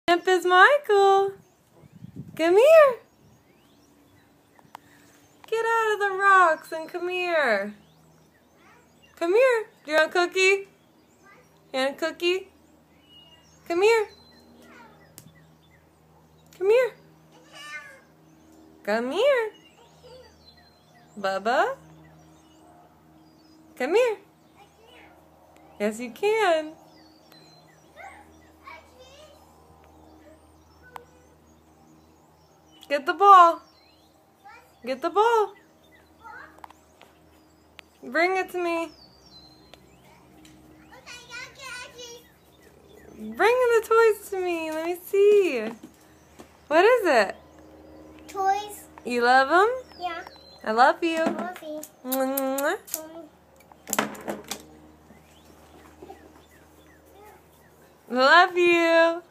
Imp is Michael. Come here. Get out of the rocks and come here. Come here. Do you want a cookie? You want a cookie? Come here. Come here. Come here. Bubba. Come here. Yes, you can. Get the ball. Get the ball. Bring it to me. Bring the toys to me. Let me see. What is it? Toys. You love them? Yeah. I love you. Love you. Mwah. Love you.